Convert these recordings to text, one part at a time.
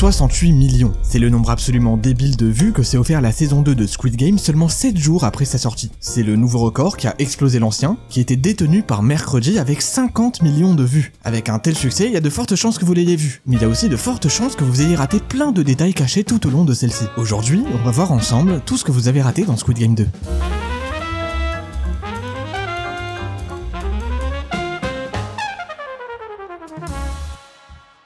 68 millions. C'est le nombre absolument débile de vues que s'est offert la saison 2 de Squid Game seulement 7 jours après sa sortie. C'est le nouveau record qui a explosé l'ancien, qui était détenu par Mercredi avec 50 millions de vues. Avec un tel succès, il y a de fortes chances que vous l'ayez vu, mais il y a aussi de fortes chances que vous ayez raté plein de détails cachés tout au long de celle-ci. Aujourd'hui, on va voir ensemble tout ce que vous avez raté dans Squid Game 2.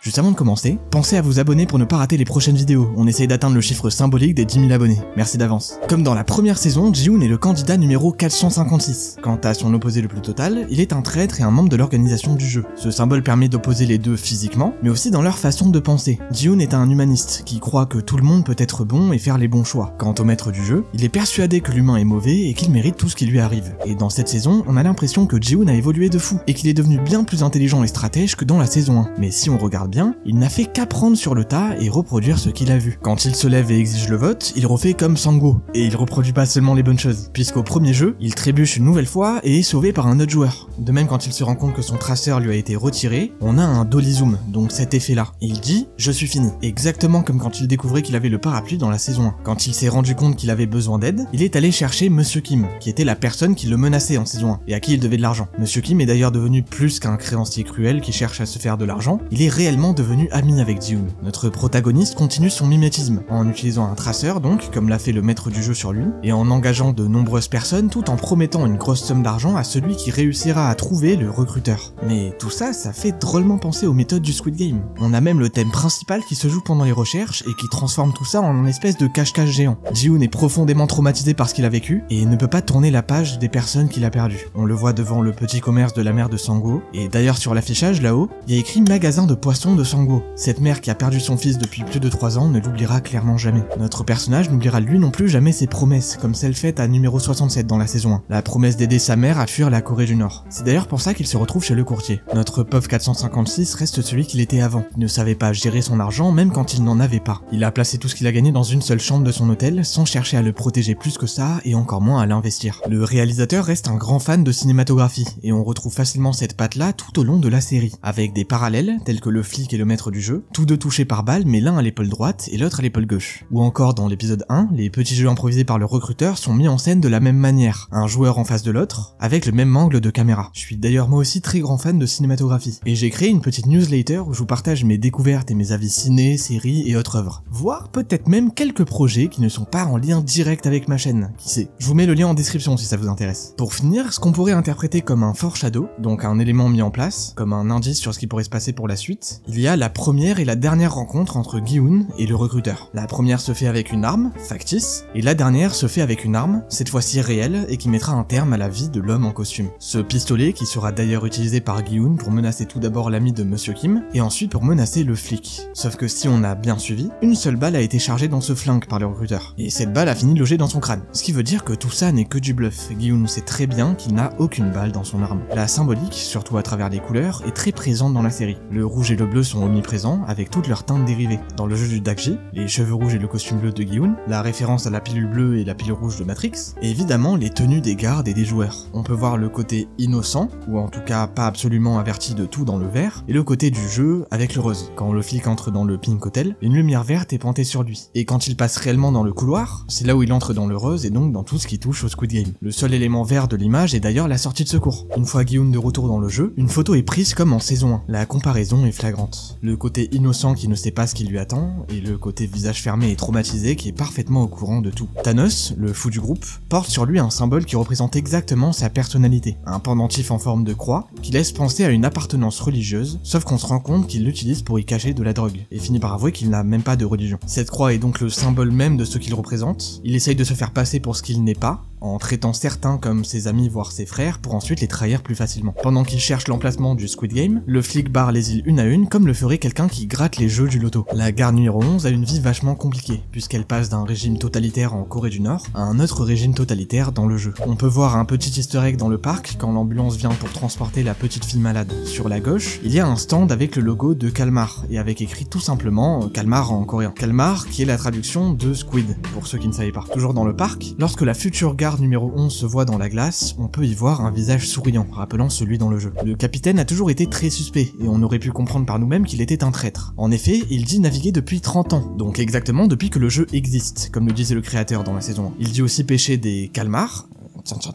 Juste avant de commencer, pensez à vous abonner pour ne pas rater les prochaines vidéos, on essaye d'atteindre le chiffre symbolique des 10 000 abonnés, merci d'avance. Comme dans la première saison, Ji-Hoon est le candidat numéro 456. Quant à son opposé le plus total, il est un traître et un membre de l'organisation du jeu. Ce symbole permet d'opposer les deux physiquement, mais aussi dans leur façon de penser. Ji-Hoon est un humaniste, qui croit que tout le monde peut être bon et faire les bons choix. Quant au maître du jeu, il est persuadé que l'humain est mauvais et qu'il mérite tout ce qui lui arrive. Et dans cette saison, on a l'impression que Ji-Hoon a évolué de fou, et qu'il est devenu bien plus intelligent et stratège que dans la saison 1. Mais si on regarde bien, il n'a fait qu'apprendre sur le tas et reproduire ce qu'il a vu. Quand il se lève et exige le vote, il refait comme Sang-Go, et il reproduit pas seulement les bonnes choses, puisqu'au premier jeu, il trébuche une nouvelle fois et est sauvé par un autre joueur. De même, quand il se rend compte que son traceur lui a été retiré, on a un dolly zoom, donc cet effet-là. Et il dit « Je suis fini », exactement comme quand il découvrait qu'il avait le parapluie dans la saison 1. Quand il s'est rendu compte qu'il avait besoin d'aide, il est allé chercher Monsieur Kim, qui était la personne qui le menaçait en saison 1, et à qui il devait de l'argent. Monsieur Kim est d'ailleurs devenu plus qu'un créancier cruel qui cherche à se faire de l'argent, il est réellement devenu ami avec Ji-Hoon. Notre protagoniste continue son mimétisme, en utilisant un traceur donc, comme l'a fait le maître du jeu sur lui, et en engageant de nombreuses personnes tout en promettant une grosse somme d'argent à celui qui réussira à trouver le recruteur. Mais tout ça, ça fait drôlement penser aux méthodes du Squid Game. On a même le thème principal qui se joue pendant les recherches et qui transforme tout ça en une espèce de cache-cache géant. Ji-Hoon est profondément traumatisé par ce qu'il a vécu et ne peut pas tourner la page des personnes qu'il a perdues. On le voit devant le petit commerce de la mère de Sang-Go, et d'ailleurs sur l'affichage là-haut, il y a écrit magasin de poissons de Sang-Go. Cette mère qui a perdu son fils depuis plus de 3 ans ne l'oubliera clairement jamais. Notre personnage n'oubliera lui non plus jamais ses promesses, comme celle faite à numéro 67 dans la saison 1. La promesse d'aider sa mère à fuir la Corée du Nord. C'est d'ailleurs pour ça qu'il se retrouve chez le courtier. Notre pauvre 456 reste celui qu'il était avant. Il ne savait pas gérer son argent même quand il n'en avait pas. Il a placé tout ce qu'il a gagné dans une seule chambre de son hôtel, sans chercher à le protéger plus que ça et encore moins à l'investir. Le réalisateur reste un grand fan de cinématographie, et on retrouve facilement cette patte-là tout au long de la série, avec des parallèles tels que le flic et le maître du jeu, tous deux touchés par balle mais l'un à l'épaule droite et l'autre à l'épaule gauche. Ou encore dans l'épisode 1, les petits jeux improvisés par le recruteur sont mis en scène de la même manière, un joueur en face de l'autre, avec le même angle de caméra. Je suis d'ailleurs moi aussi très grand fan de cinématographie, et j'ai créé une petite newsletter où je vous partage mes découvertes et mes avis ciné, séries et autres œuvres. Voire peut-être même quelques projets qui ne sont pas en lien direct avec ma chaîne, qui sait. Je vous mets le lien en description si ça vous intéresse. Pour finir, ce qu'on pourrait interpréter comme un foreshadow, donc un élément mis en place, comme un indice sur ce qui pourrait se passer pour la suite, il y a la première et la dernière rencontre entre Gi-Hoon et le recruteur. La première se fait avec une arme, factice, et la dernière se fait avec une arme, cette fois-ci réelle, et qui mettra un terme à la vie de l'homme en costume. Ce pistolet, qui sera d'ailleurs utilisé par Gi-Hoon pour menacer tout d'abord l'ami de Monsieur Kim, et ensuite pour menacer le flic. Sauf que si on a bien suivi, une seule balle a été chargée dans ce flingue par le recruteur, et cette balle a fini logée dans son crâne. Ce qui veut dire que tout ça n'est que du bluff. Gi-Hoon sait très bien qu'il n'a aucune balle dans son arme. La symbolique, surtout à travers les couleurs, est très présente dans la série. Le rouge et le bleu sont omniprésents, avec toutes leurs teintes dérivées. Dans le jeu du Dakji, les cheveux rouges et le costume bleu de Gi-Hoon, la référence à la pilule bleue et la pilule rouge de Matrix, et évidemment les tenues des gardes et des joueurs. On peut voir le côté innocent, ou en tout cas pas absolument averti de tout dans le vert, et le côté du jeu avec le rose. Quand le flic entre dans le Pink Hotel, une lumière verte est pointée sur lui. Et quand il passe réellement dans le couloir, c'est là où il entre dans le rose et donc dans tout ce qui touche au Squid Game. Le seul élément vert de l'image est d'ailleurs la sortie de secours. Une fois Gi-Hoon de retour dans le jeu, une photo est prise comme en saison 1. La comparaison est flagrante. Le côté innocent qui ne sait pas ce qui lui attend, et le côté visage fermé et traumatisé qui est parfaitement au courant de tout. Thanos, le fou du groupe, porte sur lui un symbole qui représente exactement sa personnalité. Un pendentif en forme de croix qui laisse penser à une appartenance religieuse, sauf qu'on se rend compte qu'il l'utilise pour y cacher de la drogue, et finit par avouer qu'il n'a même pas de religion. Cette croix est donc le symbole même de ce qu'il représente. Il essaye de se faire passer pour ce qu'il n'est pas, en traitant certains comme ses amis voire ses frères pour ensuite les trahir plus facilement. Pendant qu'il cherche l'emplacement du Squid Game, le flic barre les îles une à une comme le ferait quelqu'un qui gratte les jeux du loto. La garde numéro 11 a une vie vachement compliquée, puisqu'elle passe d'un régime totalitaire en Corée du Nord à un autre régime totalitaire dans le jeu. On peut voir un petit easter egg dans le parc quand l'ambulance vient pour transporter la petite fille malade. Sur la gauche, il y a un stand avec le logo de Calmar, et avec écrit tout simplement Calmar en coréen. Calmar qui est la traduction de Squid, pour ceux qui ne savaient pas. Toujours dans le parc, lorsque la future garde garde numéro 11 se voit dans la glace, on peut y voir un visage souriant, rappelant celui dans le jeu. Le capitaine a toujours été très suspect, et on aurait pu comprendre par nous-mêmes qu'il était un traître. En effet, il dit naviguer depuis 30 ans, donc exactement depuis que le jeu existe, comme le disait le créateur dans la saison 1. Il dit aussi pêcher des calmars.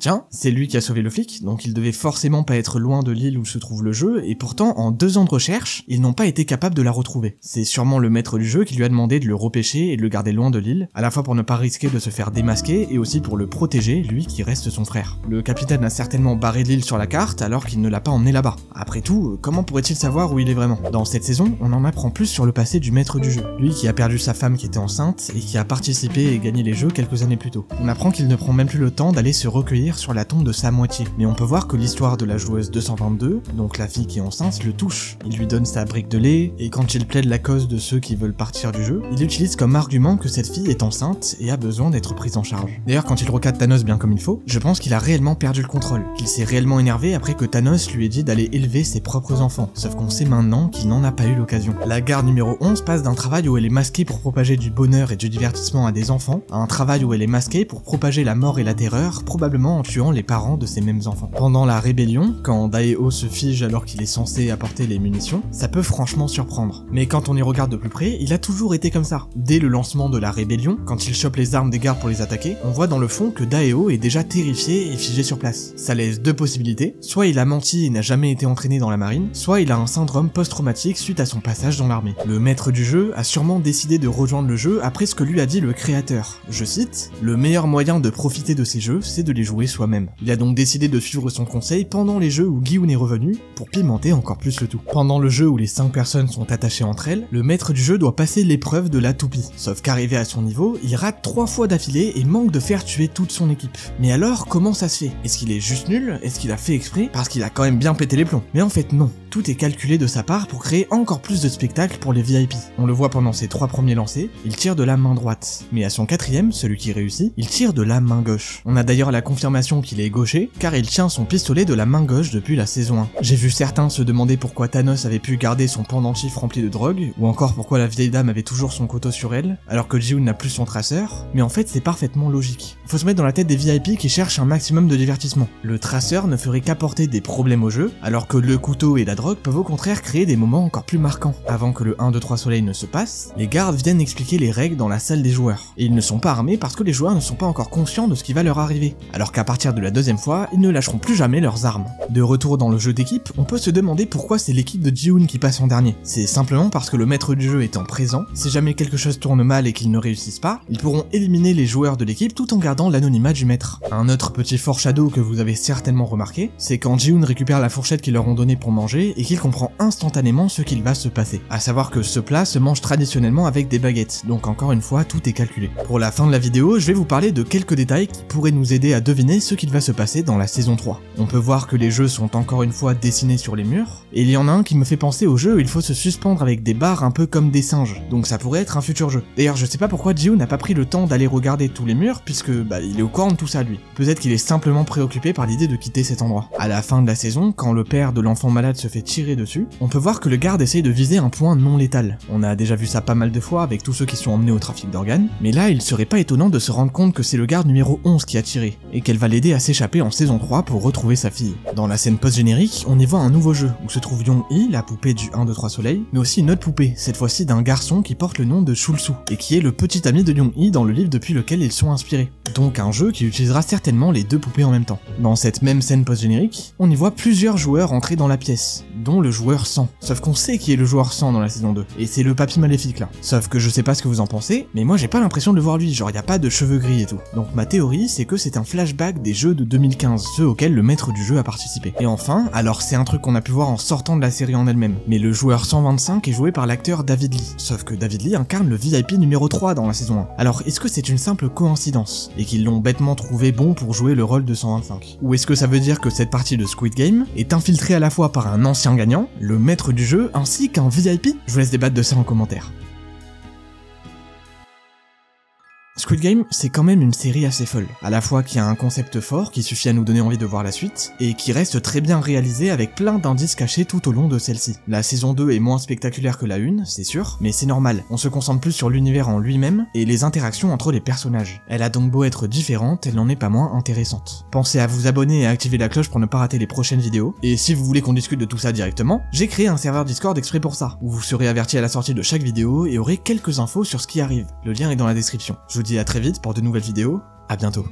Tiens, c'est lui qui a sauvé le flic, donc il devait forcément pas être loin de l'île où se trouve le jeu, et pourtant, en 2 ans de recherche, ils n'ont pas été capables de la retrouver. C'est sûrement le maître du jeu qui lui a demandé de le repêcher et de le garder loin de l'île, à la fois pour ne pas risquer de se faire démasquer, et aussi pour le protéger, lui qui reste son frère. Le capitaine a certainement barré l'île sur la carte, alors qu'il ne l'a pas emmené là-bas. Après tout, comment pourrait-il savoir où il est vraiment? Dans cette saison, on en apprend plus sur le passé du maître du jeu, lui qui a perdu sa femme qui était enceinte, et qui a participé et gagné les jeux quelques années plus tôt. On apprend qu'il ne prend même plus le temps d'aller se recueillir sur la tombe de sa moitié, mais on peut voir que l'histoire de la joueuse 222, donc la fille qui est enceinte, le touche. Il lui donne sa brique de lait, et quand il plaide la cause de ceux qui veulent partir du jeu, il utilise comme argument que cette fille est enceinte et a besoin d'être prise en charge. D'ailleurs, quand il recadre Thanos bien comme il faut, je pense qu'il a réellement perdu le contrôle, qu'il s'est réellement énervé après que Thanos lui ait dit d'aller élever ses propres enfants, sauf qu'on sait maintenant qu'il n'en a pas eu l'occasion. La garde numéro 11 passe d'un travail où elle est masquée pour propager du bonheur et du divertissement à des enfants, à un travail où elle est masquée pour propager la mort et la terreur, probablement en tuant les parents de ces mêmes enfants. Pendant la rébellion, quand Daeho se fige alors qu'il est censé apporter les munitions, ça peut franchement surprendre. Mais quand on y regarde de plus près, il a toujours été comme ça. Dès le lancement de la rébellion, quand il chope les armes des gardes pour les attaquer, on voit dans le fond que Daeho est déjà terrifié et figé sur place. Ça laisse 2 possibilités, soit il a menti et n'a jamais été entraîné dans la marine, soit il a un syndrome post-traumatique suite à son passage dans l'armée. Le maître du jeu a sûrement décidé de rejoindre le jeu après ce que lui a dit le créateur. Je cite, « Le meilleur moyen de profiter de ces jeux, c'est de les jouer soi-même. » Il a donc décidé de suivre son conseil pendant les jeux où Gi-hun est revenu, pour pimenter encore plus le tout. Pendant le jeu où les 5 personnes sont attachées entre elles, le maître du jeu doit passer l'épreuve de la toupie. Sauf qu'arrivé à son niveau, il rate 3 fois d'affilée et manque de faire tuer toute son équipe. Mais alors, comment ça se fait? Est-ce qu'il est juste nul? Est-ce qu'il a fait exprès? Parce qu'il a quand même bien pété les plombs. Mais en fait non, tout est calculé de sa part pour créer encore plus de spectacles pour les VIP. On le voit pendant ses 3 premiers lancers, il tire de la main droite. Mais à son 4ème, celui qui réussit, il tire de la main gauche. On a d'ailleurs la confirmation qu'il est gaucher, car il tient son pistolet de la main gauche depuis la saison 1. J'ai vu certains se demander pourquoi Thanos avait pu garder son pendentif rempli de drogue, ou encore pourquoi la vieille dame avait toujours son couteau sur elle, alors que Ji-hun n'a plus son traceur, mais en fait c'est parfaitement logique. Faut se mettre dans la tête des VIP qui cherchent un maximum de divertissement. Le traceur ne ferait qu'apporter des problèmes au jeu, alors que le couteau et la drogue peuvent au contraire créer des moments encore plus marquants. Avant que le 1, 2, 3 soleil ne se passe, les gardes viennent expliquer les règles dans la salle des joueurs. Et ils ne sont pas armés parce que les joueurs ne sont pas encore conscients de ce qui va leur arriver. Alors qu'à partir de la 2e fois, ils ne lâcheront plus jamais leurs armes. De retour dans le jeu d'équipe, on peut se demander pourquoi c'est l'équipe de Ji-hun qui passe en dernier. C'est simplement parce que le maître du jeu étant présent, si jamais quelque chose tourne mal et qu'ils ne réussissent pas, ils pourront éliminer les joueurs de l'équipe tout en gardant l'anonymat du maître. Un autre petit foreshadow que vous avez certainement remarqué, c'est quand Ji-hun récupère la fourchette qu'ils leur ont donnée pour manger et qu'il comprend instantanément ce qu'il va se passer. À savoir que ce plat se mange traditionnellement avec des baguettes, donc encore une fois tout est calculé. Pour la fin de la vidéo, je vais vous parler de quelques détails qui pourraient nous aider à deviner ce qu'il va se passer dans la saison 3. On peut voir que les jeux sont encore une fois dessinés sur les murs, et il y en a un qui me fait penser au jeu où il faut se suspendre avec des barres un peu comme des singes, donc ça pourrait être un futur jeu. D'ailleurs je sais pas pourquoi Ji-hun n'a pas pris le temps d'aller regarder tous les murs, puisque il est au courant de tout ça lui. Peut-être qu'il est simplement préoccupé par l'idée de quitter cet endroit. À la fin de la saison, quand le père de l'enfant malade se fait tirer dessus, on peut voir que le garde essaye de viser un point non létal. On a déjà vu ça pas mal de fois avec tous ceux qui sont emmenés au trafic d'organes, mais là il serait pas étonnant de se rendre compte que c'est le garde numéro 11 qui a tiré, et qu'elle va l'aider à s'échapper en saison 3 pour retrouver sa fille. Dans la scène post-générique, on y voit un nouveau jeu, où se trouve Young-hee, la poupée du 1, 2, 3 soleil, mais aussi une autre poupée, cette fois-ci d'un garçon qui porte le nom de Chulsu, et qui est le petit ami de Young-hee dans le livre depuis lequel ils sont inspirés. Donc un jeu qui utilisera certainement les 2 poupées en même temps. Dans cette même scène post-générique, on y voit plusieurs joueurs entrer dans la pièce, dont le joueur 100. Sauf qu'on sait qui est le joueur 100 dans la saison 2, et c'est le papy maléfique là. Sauf que je sais pas ce que vous en pensez, mais moi j'ai pas l'impression de le voir lui, genre y a pas de cheveux gris et tout. Donc ma théorie c'est que c'est un flashback des jeux de 2015, ceux auxquels le maître du jeu a participé. Et enfin, alors c'est un truc qu'on a pu voir en sortant de la série en elle-même, mais le joueur 125 est joué par l'acteur David Lee. Sauf que David Lee incarne le VIP numéro 3 dans la saison 1. Alors est-ce que c'est une simple coïncidence, et qu'ils l'ont bêtement trouvé bon pour jouer le rôle de 125? Ou est-ce que ça veut dire que cette partie de Squid Game est infiltrée à la fois par un ancien gagnant, le maître du jeu, ainsi qu'un VIP? Je vous laisse débattre de ça en commentaire. Squid Game, c'est quand même une série assez folle, à la fois qui a un concept fort qui suffit à nous donner envie de voir la suite, et qui reste très bien réalisé avec plein d'indices cachés tout au long de celle-ci. La saison 2 est moins spectaculaire que la 1, c'est sûr, mais c'est normal, on se concentre plus sur l'univers en lui-même et les interactions entre les personnages. Elle a donc beau être différente, elle n'en est pas moins intéressante. Pensez à vous abonner et à activer la cloche pour ne pas rater les prochaines vidéos, et si vous voulez qu'on discute de tout ça directement, j'ai créé un serveur Discord exprès pour ça, où vous serez averti à la sortie de chaque vidéo et aurez quelques infos sur ce qui arrive. Le lien est dans la description. Je vous dis à très vite pour de nouvelles vidéos, à bientôt.